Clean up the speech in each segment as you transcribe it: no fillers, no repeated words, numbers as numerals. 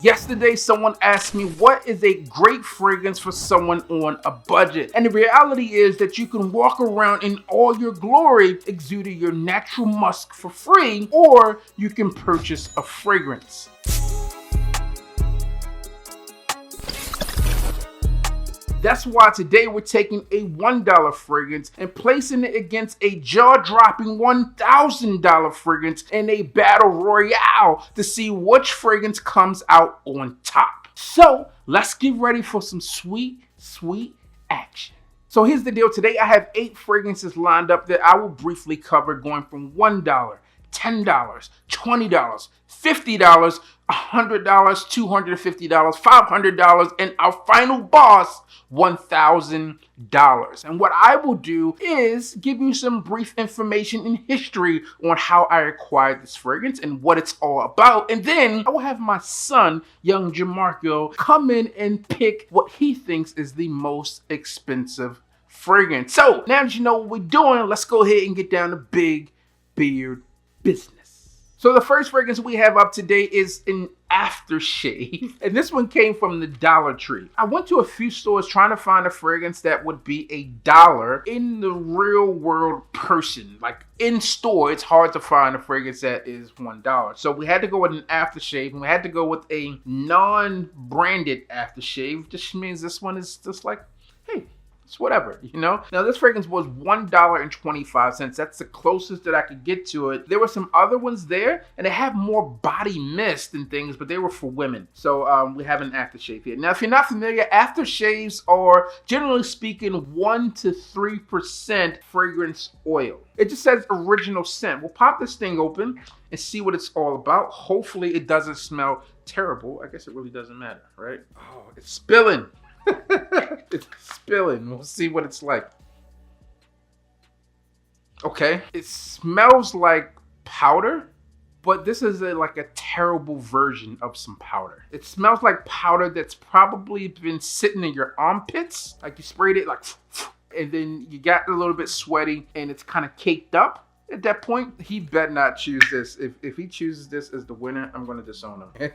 Yesterday, someone asked me what is a great fragrance for someone on a budget. And the reality is that you can walk around in all your glory, exuding your natural musk for free, or you can purchase a fragrance. That's why today we're taking a $1 fragrance and placing it against a jaw-dropping $1,000 fragrance in a battle royale to see which fragrance comes out on top. So let's get ready for some sweet, sweet action. So here's the deal. Today I have 8 fragrances lined up that I will briefly cover, going from $1, $10, $20, $50, $100, $250, $500, and our final boss, $1,000. And what I will do is give you some brief information and history on how I acquired this fragrance and what it's all about. And then I will have my son, young Jamarco, come in and pick what he thinks is the most expensive fragrance. So now that you know what we're doing, let's go ahead and get down to big beard business. So the first fragrance we have up today is an aftershave, and this one came from the Dollar Tree. I went to a few stores trying to find a fragrance that would be $1 in the real world person. Like in store, it's hard to find a fragrance that is $1. So we had to go with an aftershave, and we had to go with a non-branded aftershave. Just means this one is just like, hey, it's whatever, you know? Now this fragrance was $1.25. That's the closest that I could get to it. There were some other ones there, and they have more body mist and things, but they were for women. So we have an aftershave here. Now if you're not familiar, aftershaves are, generally speaking, 1 to 3% fragrance oil. It just says original scent. We'll pop this thing open and see what it's all about. Hopefully it doesn't smell terrible. I guess it really doesn't matter, right? Oh, it's spilling. It's spilling. We'll see what it's like. Okay, it smells like powder, but this is like a terrible version of some powder. It smells like powder that's probably been sitting in your armpits. Like you sprayed it like, and then you got a little bit sweaty and it's kind of caked up. At that point, he better not choose this. If he chooses this as the winner, I'm going to disown him.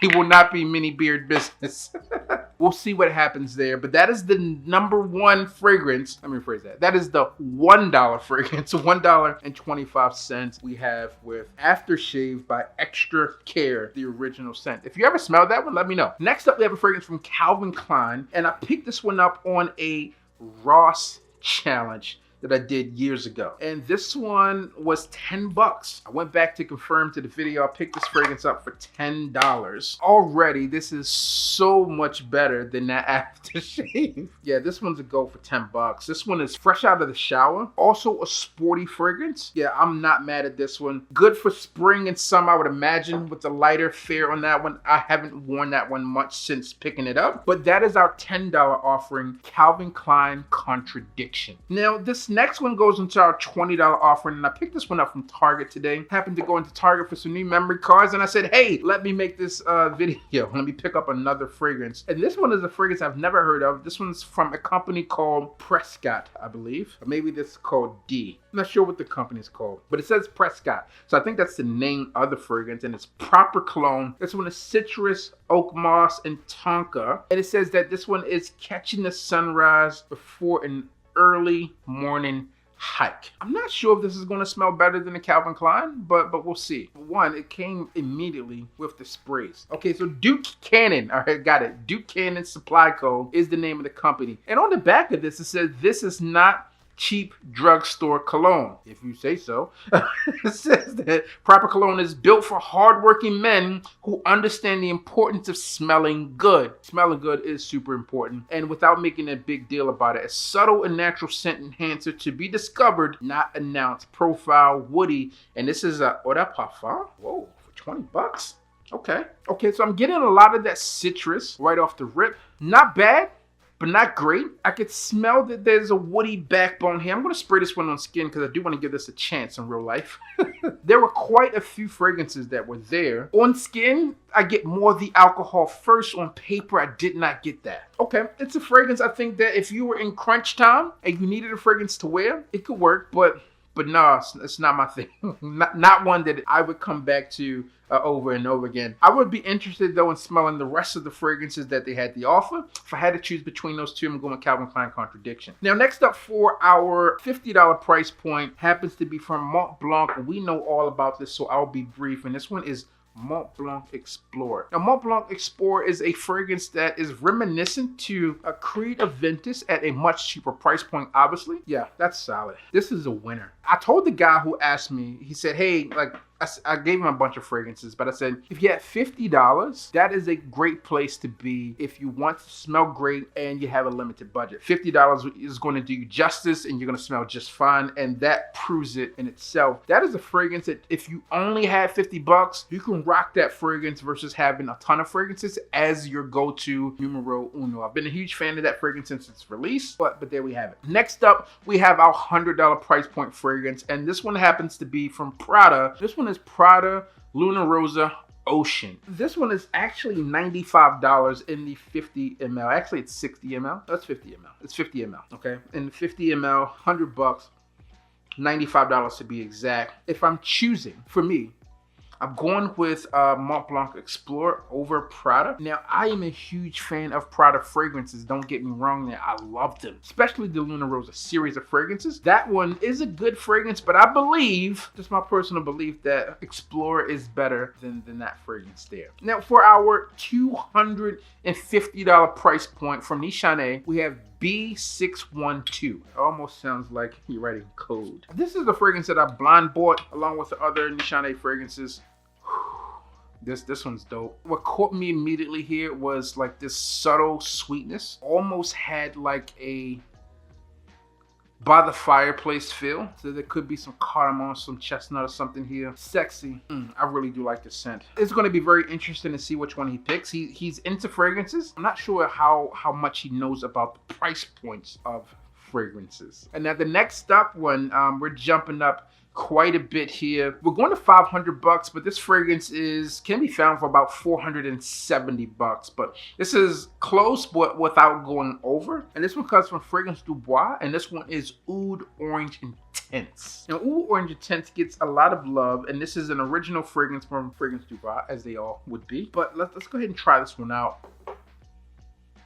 He will not be mini beard business. We'll see what happens there. But that is the number one fragrance. Let me rephrase that. That is the $1 fragrance. $1.25 we have with Aftershave by Extra Care, the original scent. If you ever smelled that one, let me know. Next up, we have a fragrance from Calvin Klein. And I picked this one up on a Ross challenge that I did years ago. And this one was $10. I went back to confirm to the video. I picked this fragrance up for $10. Already, this is so much better than that aftershave. Yeah, this one's a go for $10. This one is fresh out of the shower. Also a sporty fragrance. Yeah, I'm not mad at this one. Good for spring and summer, I would imagine, with the lighter fare on that one. I haven't worn that one much since picking it up. But that is our $10 offering, Calvin Klein Contradiction. Now, this next one goes into our $20 offering, and I picked this one up from Target today. Happened to go into Target for some new memory cards, and I said, hey, let me make this video. Let me pick up another fragrance. And this one is a fragrance I've never heard of. This one's from a company called Prescott, I believe. Or maybe this is called D. I'm not sure what the company is called, but it says Prescott. So I think that's the name of the fragrance, and it's proper cologne. This one is citrus, oak moss, and tonka. And it says that this one is catching the sunrise before an early morning hike. I'm not sure if this is going to smell better than the Calvin Klein, but we'll see. One, it came immediately with the sprays. Okay, so Duke Cannon, all right, got it. Duke Cannon Supply Co. is the name of the company. And on the back of this, it says, this is not cheap drugstore cologne, if you say so. It says that proper cologne is built for hardworking men who understand the importance of smelling good. Smelling good is super important, and without making a big deal about it, a subtle and natural scent enhancer to be discovered, not announced. Profile woody, and this is a eau de parfum. Whoa, for $20. Okay, so I'm getting a lot of that citrus right off the rip. Not bad, but not great. I could smell that there's a woody backbone here. I'm going to spray this one on skin because I do want to give this a chance in real life. There were quite a few fragrances that were there. On skin, I get more of the alcohol first. On paper, I did not get that. Okay, it's a fragrance I think that if you were in crunch time and you needed a fragrance to wear, it could work, but no, it's not my thing. not one that I would come back to over and over again. I would be interested though in smelling the rest of the fragrances that they had to offer. If I had to choose between those two, I'm going with Calvin Klein Contradiction. Now, next up for our $50 price point happens to be from Montblanc. We know all about this, so I'll be brief. And this one is Montblanc Explorer. Now, Montblanc Explorer is a fragrance that is reminiscent to a Creed Aventus at a much cheaper price point, obviously. Yeah, that's solid. This is a winner. I told the guy who asked me, he said, hey, like, I gave him a bunch of fragrances, but I said, if you had $50, that is a great place to be if you want to smell great and you have a limited budget. $50 is going to do you justice and you're going to smell just fine, and that proves it in itself. That is a fragrance that if you only had $50, you can rock that fragrance versus having a ton of fragrances as your go-to numero uno. I've been a huge fan of that fragrance since its release, but there we have it. Next up, we have our $100 price point fragrance, and this one happens to be from Prada. This one is Prada Luna Rosa Ocean. This one is actually $95 in the 50 ml. Actually, it's 60 ml. That's 50 ml. It's 50 ml. Okay, in 50 ml, $100, $95 to be exact. If I'm choosing, for me, I'm going with Montblanc Explorer over Prada. Now, I am a huge fan of Prada fragrances. Don't get me wrong there. I love them, especially the Luna Rosa series of fragrances. That one is a good fragrance, but I believe, just my personal belief, that Explorer is better than that fragrance there. Now, for our $250 price point from Nichane, we have B612. It almost sounds like you're writing code. This is the fragrance that I blind bought along with the other Nichane fragrances. This one's dope. What caught me immediately here was like this subtle sweetness. Almost had like a by the fireplace feel. So there could be some cardamom, some chestnut or something here. Sexy. I really do like the scent. It's going to be very interesting to see which one he picks. He's into fragrances. I'm not sure how much he knows about the price points of fragrances. And now the next up one, we're jumping up quite a bit here. We're going to $500, but this fragrance can be found for about $470. But this is close, but without going over. And this one comes from Fragrance Dubois, and this one is Oud Orange Intense. Now, Oud Orange Intense gets a lot of love, and this is an original fragrance from Fragrance Dubois, as they all would be. But let's go ahead and try this one out.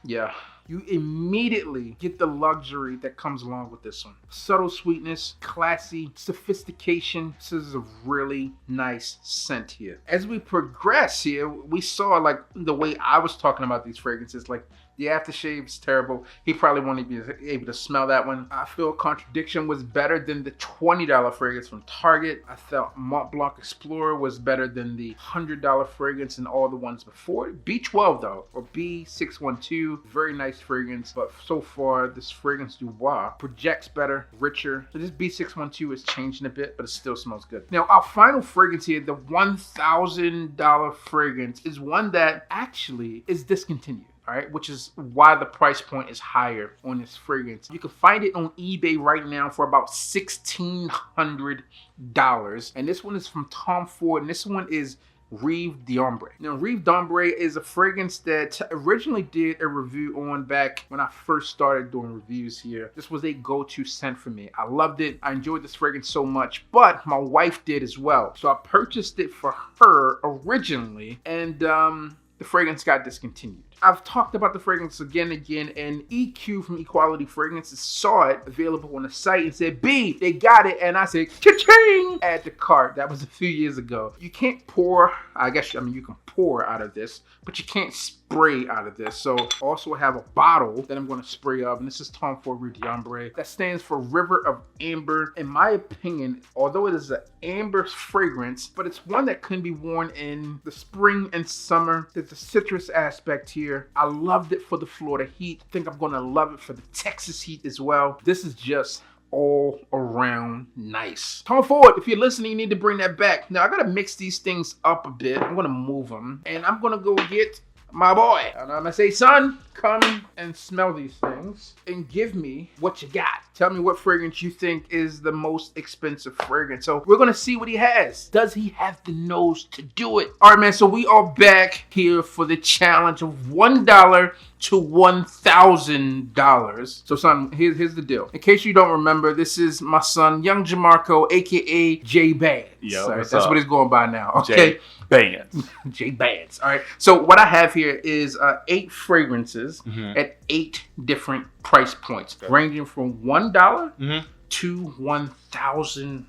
Yeah. You immediately get the luxury that comes along with this one. Subtle sweetness, classy, sophistication. This is a really nice scent here. As we progress here, we saw like the way I was talking about these fragrances, like the aftershave is terrible. He probably won't even be able to smell that one. I feel Contradiction was better than the $20 fragrance from Target. I felt Montblanc Explorer was better than the $100 fragrance and all the ones before. B12 though, or B612, very nice fragrance. But so far, this Fragrance Dubois projects better, richer. So this B612 is changing a bit, but it still smells good. Now, our final fragrance here, the $1,000 fragrance, is one that actually is discontinued. All right, which is why the price point is higher on this fragrance. You can find it on eBay right now for about $1,600. And this one is from Tom Ford, and this one is Rive d'Ombre. Now, Rive d'Ombre is a fragrance that originally did a review on back when I first started doing reviews here. This was a go-to scent for me. I loved it. I enjoyed this fragrance so much, but my wife did as well. So I purchased it for her originally, and the fragrance got discontinued. I've talked about the fragrance again and again, and EQ from Equality Fragrances saw it available on the site and said, B, they got it. And I said, cha-ching, add to cart. That was a few years ago. You can't pour, you can pour out of this, but you can't spray out of this. So also have a bottle that I'm going to spray of, and this is Tom Ford Rive d'Ombre. That stands for River of Amber. In my opinion, although it is an amber fragrance, but it's one that can be worn in the spring and summer. There's a citrus aspect here. I loved it for the Florida heat. I think I'm going to love it for the Texas heat as well. This is just all around nice. Tom Ford, if you're listening, you need to bring that back. Now, I got to mix these things up a bit. I'm going to move them, and I'm going to go get my boy. And I'm going to say, son, come and smell these things and give me what you got. Tell me what fragrance you think is the most expensive fragrance. So we're going to see what he has. Does he have the nose to do it? All right, man. So we are back here for the challenge of $1 to $1,000. So son, here's the deal. In case you don't remember, this is my son, young Jamarco, aka J Bad. Yo, that's what he's going by now. Okay. Bands. J Bands. All right. So what I have here is 8 fragrances at 8 different price points, ranging from $1 to $1,000.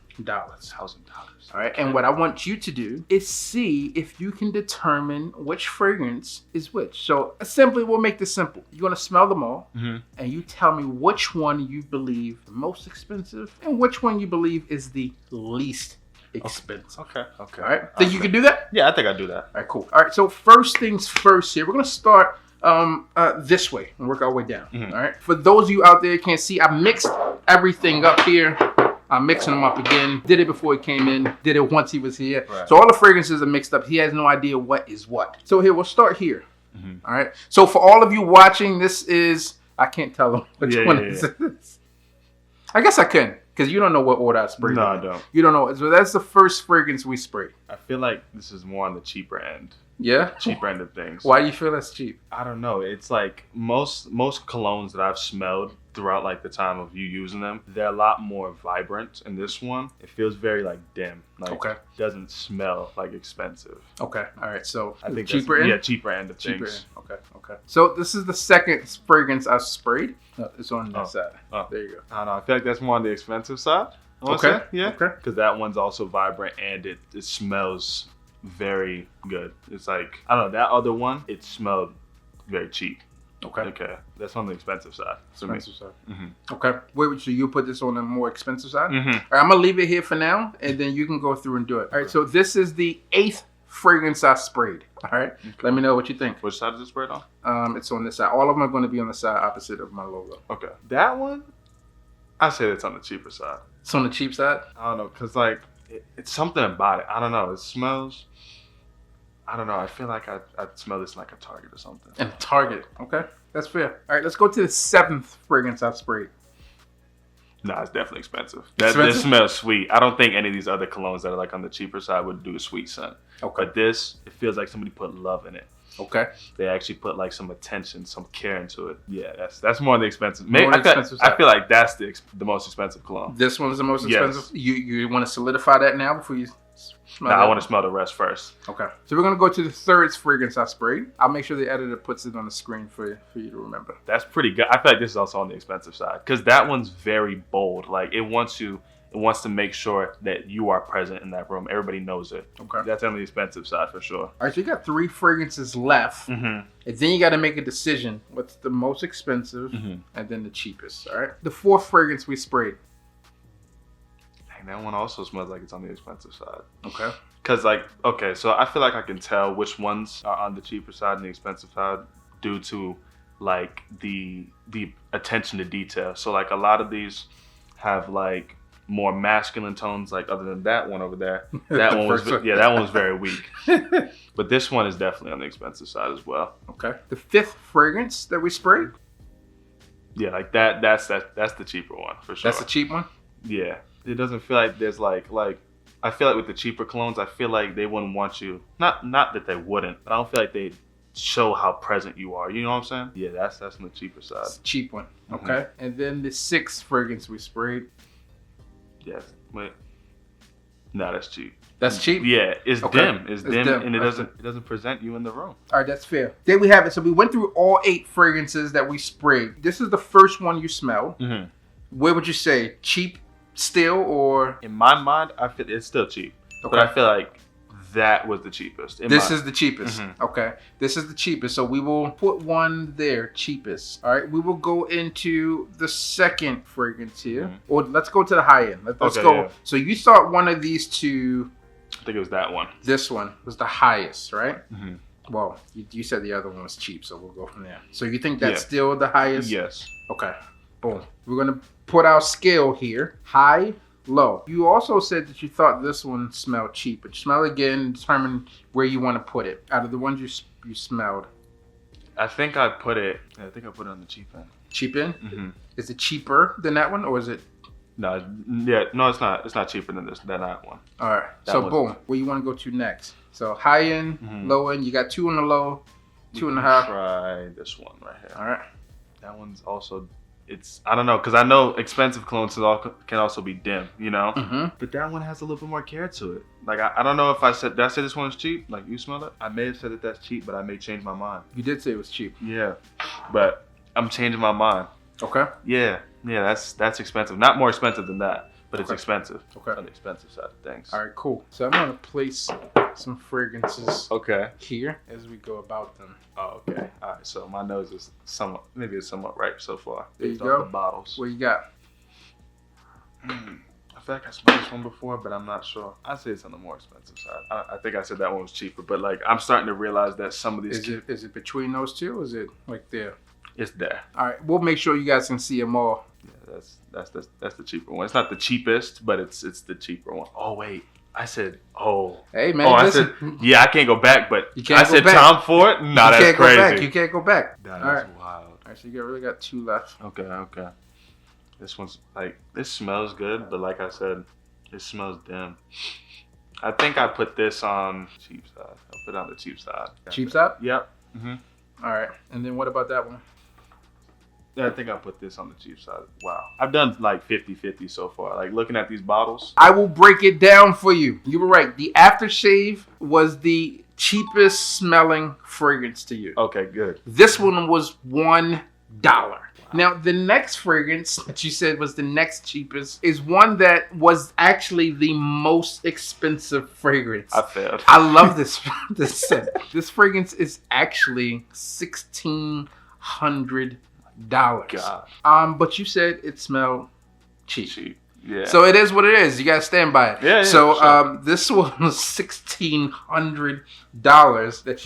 All right. And what I want you to do is see if you can determine which fragrance is which. So simply, we'll make this simple. You're going to smell them all, and you tell me which one you believe the most expensive and which one you believe is the least expensive. Okay. All right. Think you can do that? Yeah, I think I do that. All right, cool. All right. So first things first here, we're going to start this way and work our way down. All right. For those of you out there who can't see, I mixed everything up here. I'm mixing them up again. Did it before he came in. Did it once he was here. Right. So all the fragrances are mixed up. He has no idea what is what. So here, we'll start here. All right. So for all of you watching, this is, I can't tell them which one is this. I guess I can, because you don't know what order I sprayed. No, I don't. You don't know. So that's the first fragrance we sprayed. I feel like this is more on the cheaper end. Yeah? Cheaper end of things. Why do you feel that's cheap? I don't know. It's like most colognes that I've smelled throughout like the time of you using them, they're a lot more vibrant. And this one, it feels very like dim. Like doesn't smell like expensive. Okay. All right. So I think cheaper end? Yeah, cheaper end of things. End. Okay. So this is the second fragrance I sprayed. It's on that side. Oh. There you go. I don't know. I feel like that's more on the expensive side. Okay. Yeah. Okay. Because that one's also vibrant and it smells very good. It's like, I don't know, that other one, it smelled very cheap. Okay. That's on the expensive side. Expensive side. Okay. Wait, so you put this on the more expensive side? All right, I'm going to leave it here for now, and then you can go through and do it. All right, so this is the 8th fragrance I sprayed. All right. Let me know what you think. Which side is it sprayed on? It's on this side. All of them are going to be on the side opposite of my logo. Okay. That one, I say it's on the cheaper side. It's on the cheap side? I don't know, because like, it's something about it. I don't know. It smells, I don't know. I feel like I smell this in like a Target or something. And Target. Okay. That's fair. All right, let's go to the 7th fragrance I sprayed. Nah, it's definitely expensive. This smells sweet. I don't think any of these other colognes that are like on the cheaper side would do a sweet scent. Okay. But this, it feels like somebody put love in it. Okay. They actually put like some attention, some care into it. Yeah, that's more on the expensive. I feel like that's the most expensive cologne. This one is the most expensive? Yes. You want to solidify that now before you smell it? I want to smell the rest first. Okay. So we're going to go to the 3rd fragrance I sprayed. I'll make sure the editor puts it on the screen for you to remember. That's pretty good. I feel like this is also on the expensive side because that one's very bold. Like it wants to make sure that you are present in that room. Everybody knows it. Okay. That's on the expensive side for sure. All right, so you got 3 fragrances left. And then you got to make a decision. What's the most expensive and then the cheapest. All right. The 4th fragrance we sprayed. Dang, that one also smells like it's on the expensive side. Okay. Because like, okay, so I feel like I can tell which ones are on the cheaper side and the expensive side due to like the attention to detail. So like a lot of these have like more masculine tones, like other than that one over there. That one was that one was very weak. But this one is definitely on the expensive side as well. Okay. The 5th fragrance that we sprayed? Yeah, like that's the cheaper one for sure. That's the cheap one? Yeah. It doesn't feel like there's like I feel like with the cheaper colognes, I feel like they wouldn't want you, not that they wouldn't, but I don't feel like they show how present you are. You know what I'm saying? Yeah, that's on the cheaper side. It's the cheap one. Okay. And then the 6th fragrance we sprayed. Yes. Wait. No, that's cheap. That's cheap? Yeah, it's dim. It's dim, and it doesn't present you in the room. All right, that's fair. There we have it. So we went through all 8 fragrances that we sprayed. This is the first one you smelled. Where would you say? Cheap still, or? In my mind, I feel it's still cheap. Okay. But I feel like that was the cheapest. This is the cheapest. Okay. This is the cheapest. So we will put one there, cheapest. All right. We will go into the 2nd fragrance here. Or let's go to the high end. Let's go. Yeah. So you thought one of these two. I think it was that one. This one was the highest, right? Well, you said the other one was cheap, so we'll go from there. So you think that's still the highest? Yes. Okay. Boom. We're going to put our scale here. High, low. You also said that you thought this one smelled cheap. But smell again, determine where you want to put it. Out of the ones you smelled. I think I put it on the cheap end. Cheap end? Is it cheaper than that one, or is it? No, it's not. It's not cheaper than that one. All right. So boom, where you want to go to next? So high end, low end. You got 2 on the low, 2.5. Try this one right here. All right. That one's also I don't know, because I know expensive colognes can also be dim, you know? Mm-hmm. But that one has a little bit more care to it. Like, I don't know if did I say this one's cheap? Like, you smell it? I may have said that that's cheap, but I may change my mind. You did say it was cheap. Yeah. But I'm changing my mind. Okay. Yeah, that's expensive. Not more expensive than that, but it's expensive. Okay. On the expensive side of things. All right, cool. So I'm going to place some fragrances here as we go about them. Oh, okay. All right. So my nose is somewhat ripe so far. There you based go. off the bottles. What you got? I feel like I smelled this one before, but I'm not sure. I say it's on the more expensive side. I think I said that one was cheaper, but like I'm starting to realize that some of these. Is it between those two, or is it like there? It's there. All right, we'll make sure you guys can see them all. Yeah, that's the cheaper one. It's not the cheapest, but it's the cheaper one. Oh wait. I said, Hey man, I listen. said, yeah, I can't go back, but You can't I go said back. Tom Ford? Nah, that's crazy. You can't go back. That All is right. wild. All right, so you really got two left. Okay. This one's like, this smells good, but like I said, it smells dim. I think I put this on cheap side. I'll put it on the cheap side. Cheap side? Yep. Mm-hmm. All right, and then what about that one? Yeah, I think I put this on the cheap side. Wow. I've done like 50-50 so far. Like looking at these bottles. I will break it down for you. You were right. The aftershave was the cheapest smelling fragrance to you. Okay, good. This one was $1. Now, the next fragrance that you said was the next cheapest is one that was actually the most expensive fragrance. I failed. I love this scent. This fragrance is actually $1,600. God. But you said it smelled cheap. Yeah. So it is what it is. You gotta stand by it. Yeah. So sure. this one was $1,600 that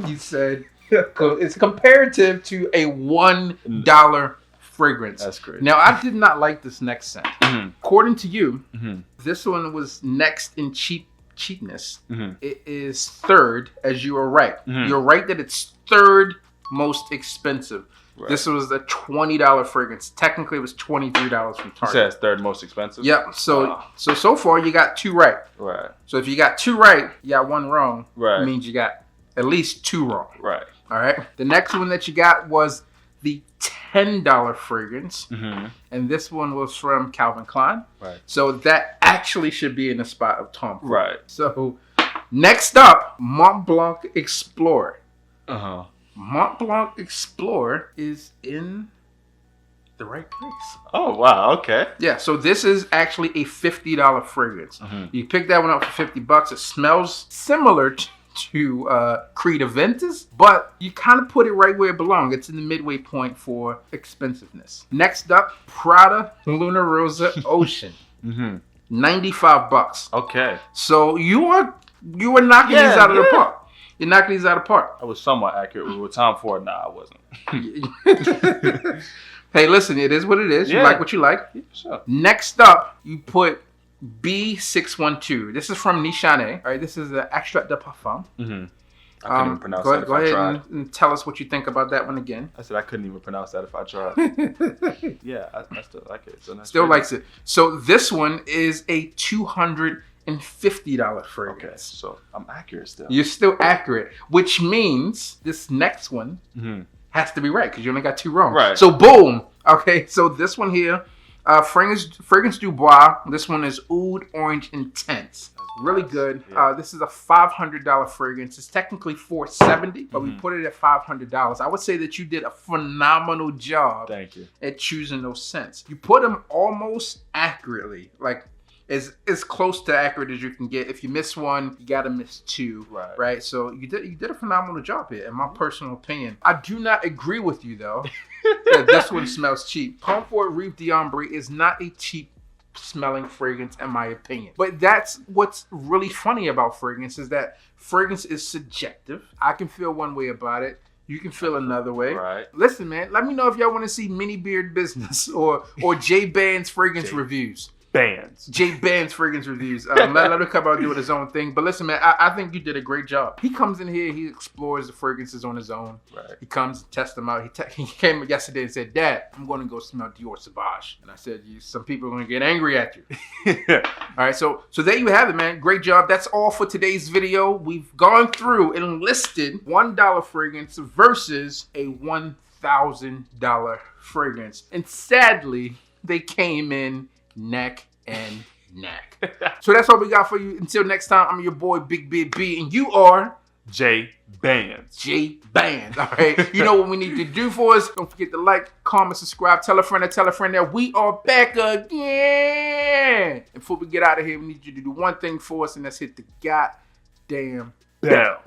you said. It's comparative to a $1 fragrance. That's great. Now I did not like this next scent. Mm-hmm. According to you, Mm-hmm. this one was next in cheapness. Mm-hmm. It is third, as you were right. Mm-hmm. You're right that it's third most expensive. Right. This was the $20 fragrance. Technically, it was $23 from You Target. said it's third most expensive? Yep. So far, you got two right. Right. So if you got two right, you got one wrong. Right. It means you got at least two wrong. Right. All right. The next one that you got was the $10 fragrance. Mm-hmm. And this one was from Calvin Klein. Right. So that actually should be in the spot of Tom Ford. Right. So next up, Montblanc Explorer. Uh-huh. Montblanc Explorer is in the right place. Oh, wow. Okay. Yeah, so this is actually a $50 fragrance. Mm-hmm. You pick that one up for $50. It smells similar to Creed Aventus, but you kind of put it right where it belongs. It's in the midway point for expensiveness. Next up, Prada Luna Rosa Ocean. Mm-hmm. $95. Okay. So you were knocking these out of the park. You're knocking these out of the park. I was somewhat accurate with Tom Ford. Nah, I wasn't. Hey, listen, it is what it is. You Yeah. like what you like. Yeah, sure. Next up, you put B612. This is from Nishane. All right, this is an extrait de parfum. Mm-hmm. I couldn't even pronounce that if Go I ahead tried. and tell us what you think about that one again. I said I couldn't even pronounce that if I tried. Yeah, I still like it. So Still likes it. So this one is a $250 fragrance. Okay, so I'm accurate still. You're still accurate, which means this next one Mm-hmm. has to be right because you only got two wrong. Right. So boom. Okay, so this one here, fragrance Dubois. This one is Oud Orange Intense. Really nice. good. Yeah. This is a $500 fragrance. It's technically $470, but we put it at $500. I would say that you did a phenomenal job Thank you. at choosing those scents. You put them almost accurately, like as close to accurate as you can get. If you miss one, you gotta miss two. Right. So you did a phenomenal job here, in my personal opinion. I do not agree with you though. That this one smells cheap. Tom Ford Rive d'Ambre is not a cheap smelling fragrance in my opinion. But that's what's really funny about fragrance is that fragrance is subjective. I can feel one way about it. You can feel another way. Right. Listen, man, let me know if y'all want to see Mini Beard Business or J Band's fragrance reviews. Bands. J Band's fragrance reviews. Let him come out and do his own thing. But listen, man, I think you did a great job. He comes in here, he explores the fragrances on his own. Right. He comes and tests them out. He came yesterday and said, Dad, I'm going to go smell Dior Sauvage. And I said, some people are going to get angry at you. All right, so there you have it, man. Great job. That's all for today's video. We've gone through and listed $1 fragrance versus a $1,000 fragrance. And sadly, they came in neck and neck. So that's all we got for you. Until next time, I'm your boy Big Beard B, and you are J Bands. J Bands. All right. You know what we need to do for us? Don't forget to like, comment, subscribe, tell a friend that we are back again. And before we get out of here, we need you to do one thing for us, and that's hit the goddamn bell.